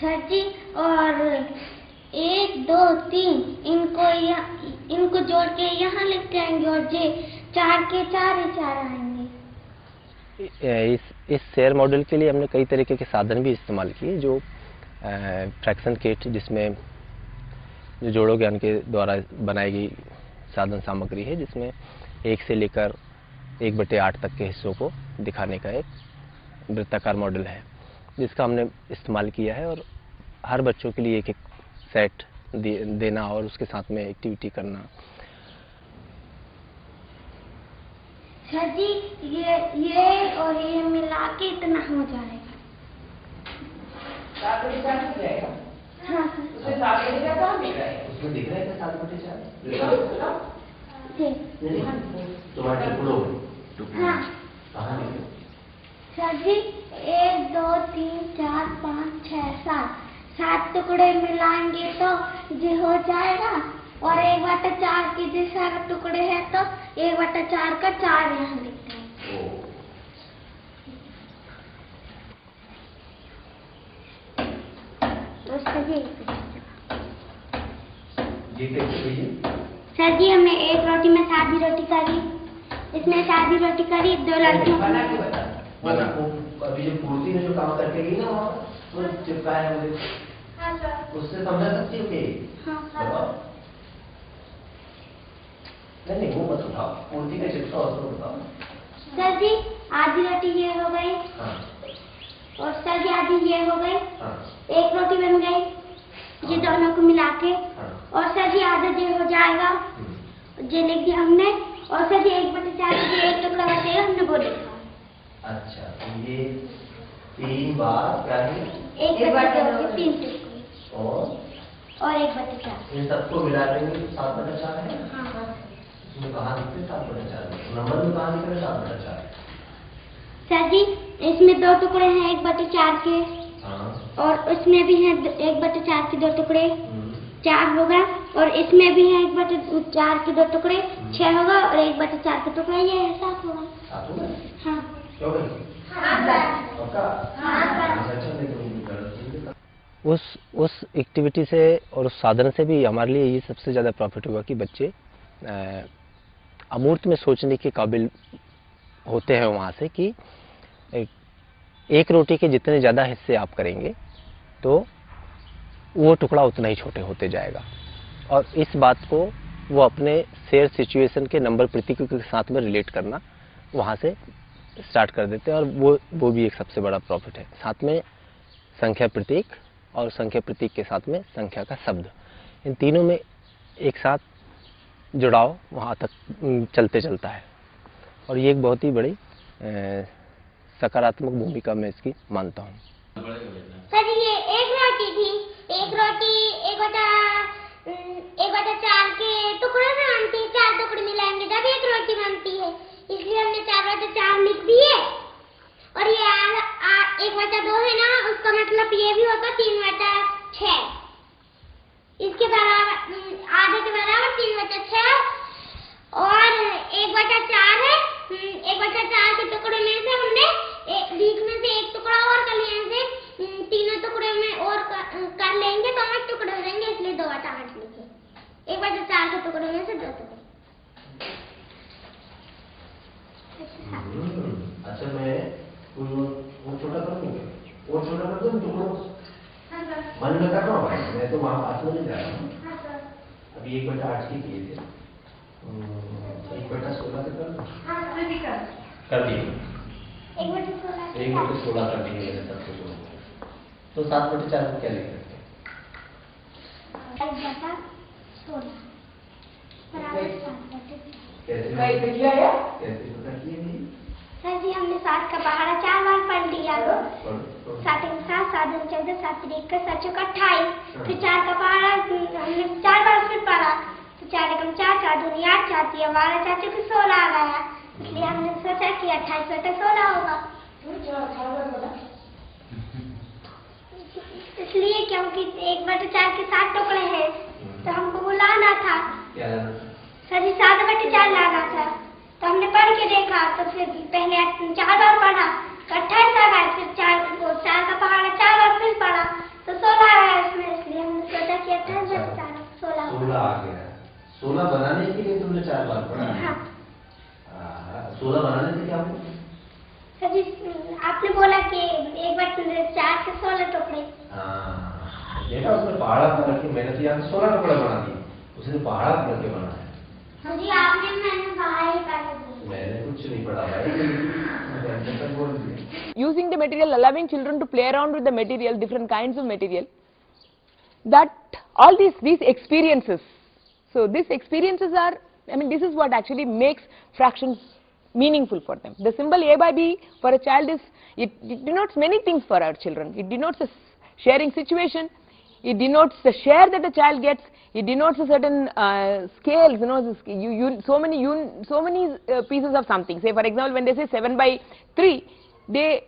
Sir जी, और 1 2 3 इनको जोड़ के यहाँ लिखते आएंगे और जे 4 के 4 ही 4 आएंगे। इस शेयर मॉडल के लिए हमने कई तरीके के साधन भी इस्तेमाल किए, जो फ्रैक्शन किट, जिसमें जो जोड़ों ज्ञान के द्वारा बनाई गई साधन सामग्री है, जिसमें 1 से लेकर 1/8 तक के हिस्सों को दिखाने का एक वृत्ताकार मॉडल है, जिसका हमने इस्तेमाल किया है। और हर बच्चों के लिए एक सेट देना और उसके साथ में एक्टिविटी करना। सर जी, ये और ये मिला के इतना हो जाएगा। हाँ सर। उसमें 7/4 कहाँ दिख रहा है? उसमें दिख रहा है 7/4। तुम्हारे टुकड़ों हाँ कहाँ दिख रहे? सर जी, 1 2 3 4 5 6 7 टुकड़े मिलाएंगे तो ये हो जाएगा। और 1/4 के जो सारे टुकड़े हैं तो 1/4 का 4 यहाँ लिखते हैं। तो सर जी सर जी, हमने एक रोटी में सादी रोटी करी, इसमें सादी रोटी करी 2 लड़कियों बना के बता अभी जो पूर्ति में जो काम करके गई ना वहाँ वो चिपकाया है मुझे। हाँ सर। उससे समझा सकती हो कि हाँ बताओ। नहीं वो मत उठाओ, पूर्ति का चिपका उसको बताओ। सर जी, आधी रोटी ये हो गई। हाँ। और सर जी आधी ये हो गई। हाँ। एक रोटी बन गई, ये दोनों को मिला के। हाँ। और सर जी आधा ये हो जाएगा, ये लिख दिया हमने। और सर जी 1/4 के एक टुकड़ा बचेगा, हमने वो लिखा। अच्छा, तो ये 3 बार क्या है? 1/2 3 से और 1/4। इन सबको मिला देंगे 7/4 है। हाँ हाँ। इसमें कहाँ दिखते हैं 7/4? नंबर में कहाँ दिख रहे हैं 7/4? सर जी, इसमें 2 टुकड़े हैं 1/4 के। हाँ। और उसमें भी हैं 1/4 के 2 टुकड़े, 4 होगा। और इसमें भी है 1/4 के 2 टुकड़े, 6 होगा। और 1/4 के टुकड़े ये है 7 होगा। 7 होगा? हाँ। क्यों भाई? हाँ सर। पक्का? हाँ सर। उस एक्टिविटी से और उस साधन से भी हमारे लिए ये सबसे ज़्यादा प्रॉफिट हुआ कि बच्चे अमूर्त में सोचने के काबिल होते हैं वहाँ से, कि एक रोटी के जितने ज़्यादा हिस्से आप करेंगे तो वो टुकड़ा उतना ही छोटे होते जाएगा। और इस बात को वो अपने शेयर सिचुएशन के नंबर प्रतीकों के साथ में रिलेट करना वहाँ से स्टार्ट कर देते हैं। और वो भी एक सबसे बड़ा प्रॉफिट है। साथ में संख्या प्रतीक और संख्या प्रतीक के साथ में संख्या का शब्द, इन तीनों में एक साथ जुड़ाव वहाँ तक चलता है। और ये एक बहुत ही बड़ी सकारात्मक भूमिका मैं इसकी मानता हूँ। सर ये एक रोटी थी, एक रोटी 1/4 के टुकड़े में बनती है। 4 टुकड़े मिलाएंगे तब एक रोटी बनती है, इसलिए हमने 4/4 लिख दिए। और ये 1/2 है ना, उसका मतलब ये भी होगा 3/6। इसके बराबर आधे के बराबर 3/6। और 1/4 है, 1/4 के टुकड़े में से हमने बीच में से एक टुकड़ा और कर लिया से 3 टुकड़े में और कर लेंगे तो 8 टुकड़े हो जाएंगे, इसलिए 2/8 लिखे। 1/4 के टुकड़े में से 2 टुकड़े। अच्छा, मैं वो छोटा कर दूंगा, वो छोटा कर दूँ टुकड़ों मन में कर रहा हूँ मैं तो वहाँ पास में नहीं जा रहा हूँ। अभी 1/8 के किए थे, 1/16 कर दूँ? कर दिए। 1/16 कर दिए मैंने सब कुछ। तो 7/4 को क्या लिख सकते हैं? 1/16 कैसे पता किए नहीं? सर जी, हमने 7 का पहाड़ा 4 बार पढ़ लिया। 7 × 7 7 × 14 7 × 1 7 × 28। फिर 4 का पहाड़ा हमने 4 बार फिर पढ़ा, तो 4 × 4 4 दूनी 8 4 3 12 4 चौके 16 आ गया। इसलिए हमने सोचा कि 28/16 होगा। इसलिए क्योंकि 1/4 के 7 टुकड़े हैं, तो हमको वो लाना था। सर जी 7/4 लाना था, तो हमने पढ़ के देखा। तो फिर पहले 4 बार पढ़ा तो 28 आ गया। फिर 4 का पहाड़ा 4 बार फिर पढ़ा तो 16 थोड़ा आ गया। 16 बनाने के लिए तुमने 4 बार पढ़ा। हाँ। 16 बनाने से क्या हुआ? सर आपने बोला कि एक बार 4 से 16 टुकड़े। देखा उसने पहाड़ा पकड़ के, मैंने तो यहाँ 16 टुकड़े बना दिए, उसने पहाड़ा पकड़ के बनाया। हाँ जी, मैंने बाहर ही पढ़ा दिया। मैंने कुछ नहीं पढ़ा भाई। Using the material, allowing children to play around with the material, different kinds of material, that all these experiences, so these experiences are, I mean, this is what actually makes fractions meaningful for them. The symbol a by b for a child is, it denotes many things for our children. It denotes a sharing situation, it denotes the share that the child gets, it denotes a certain scales, you know, so many pieces of something. Say for example, when they say 7 by 3, they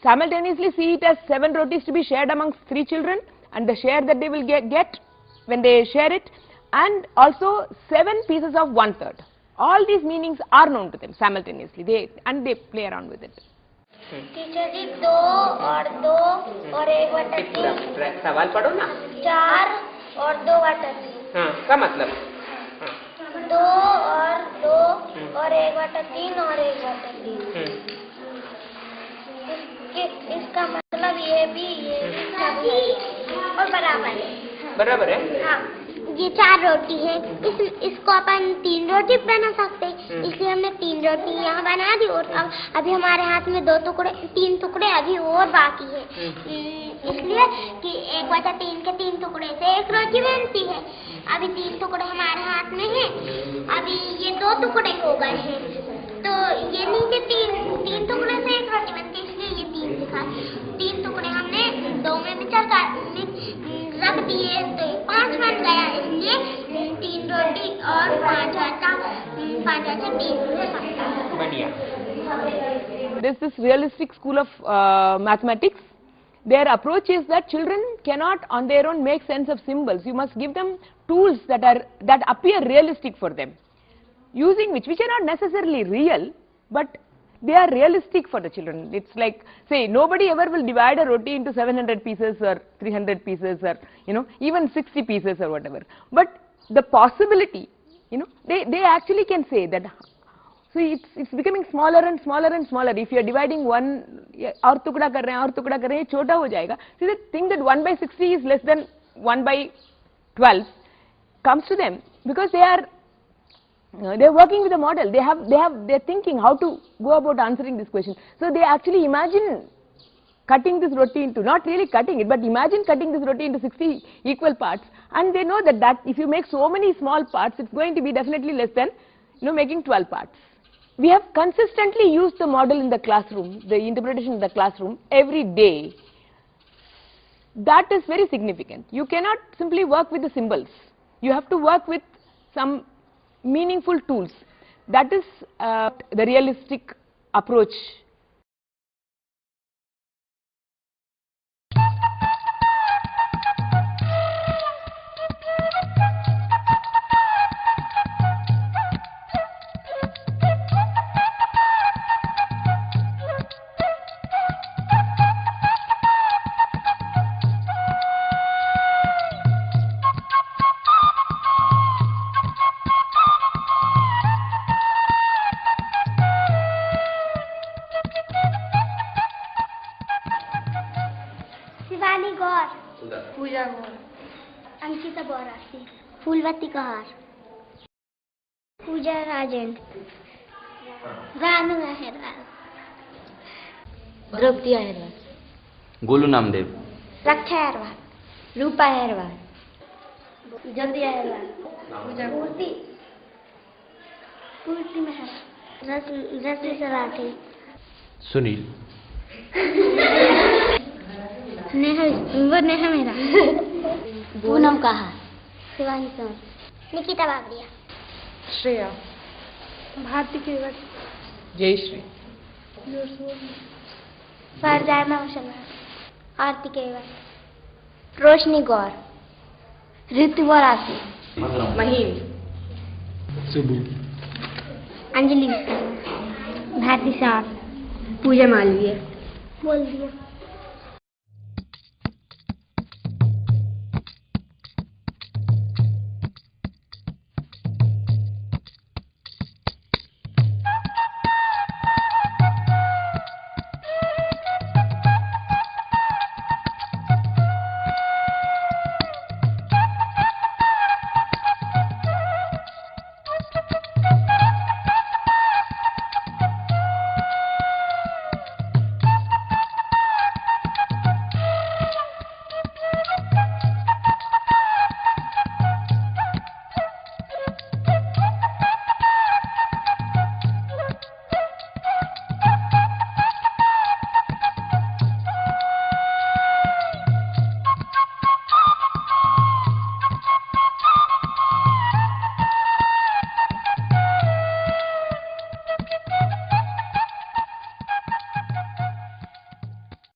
simultaneously see it as 7 rotis to be shared amongst 3 children, and the share that they will get when they share it, and also 7 pieces of 1/3. All these meanings are known to them simultaneously, they play around with it. Teacher ji 2 और 2 और 1/3 सवाल पढ़ो ना। 4 और 2/3। हाँ, क्या मतलब? 2 और 2 और 1/3 और 1/3। इसका मतलब ये भी और बराबर है। बराबर है? हाँ, ये 4 रोटी है, इसको अपन 3 रोटी बना सकते हैं, इसलिए हमने 3 रोटी यहाँ बना दी। और अब अभी हमारे हाथ में 3 टुकड़े अभी और बाकी है, इसलिए कि 1/3 के 3 टुकड़े से 1 रोटी बनती है। अभी 3 टुकड़े हमारे हाथ में हैं, अभी ये 2 टुकड़े हो गए हैं, तो ये नीचे 3 टुकड़े से 1 रोटी बनती है, इसलिए ये 3 लिखा। 3 टुकड़े हमने 2 में रख दिए तो 5 बन गया, इसलिए 3 रोटी और 5 आटा 3। बढ़िया। This realistic school of mathematics. Their approach is that children cannot on their own make sense of symbols. You must give them tools that appear realistic for them, using which are not necessarily real, but they are realistic for the children. It's like, say, nobody ever will divide a roti into 700 pieces or 300 pieces or, you know, even 60 pieces or whatever. But the possibility, you know, they actually can say that. So it's becoming smaller and smaller and smaller. If you are dividing one, और टुकड़ा कर रहे हैं, ये छोटा हो जाएगा. So they think that 1/60 is less than 1/12 comes to them because they're working with a model. They're thinking how to go about answering this question. So they actually imagine cutting this roti into, not really cutting it, but imagine cutting this roti into 60 equal parts, and they know that if you make so many small parts, it's going to be definitely less than, you know, making 12 parts. We have consistently used the model in the classroom, the interpretation in the classroom every day. That is very significant. You cannot simply work with the symbols. You have to work with some meaningful tools. That is the realistic approach. Shivani गौर, पूजा गौर, अंकिता बोरासी, फूलवती कहार, पूजा राजेंद्र, रानू अहिरवाल, द्रौपदी अहिरवाल, गोलू नामदेव, रक्षा अहिरवाल, रूपा अहिरवाल, ज्योति अहिरवाल, पूर्ति मेहरा, रश्मि सराठी, सुनील, नेहा मेहरा, पूनम कहार, शिवानी सोन, निकिता बाबरिया, श्रेया, भारती केवट, जयश्री, फरजाना मुसलमान, आरती केवट, रोशनी गौर, ऋतु बोरासी, महीन, अंजलि भारती सार, पूजा मालवीय, बोल दिया।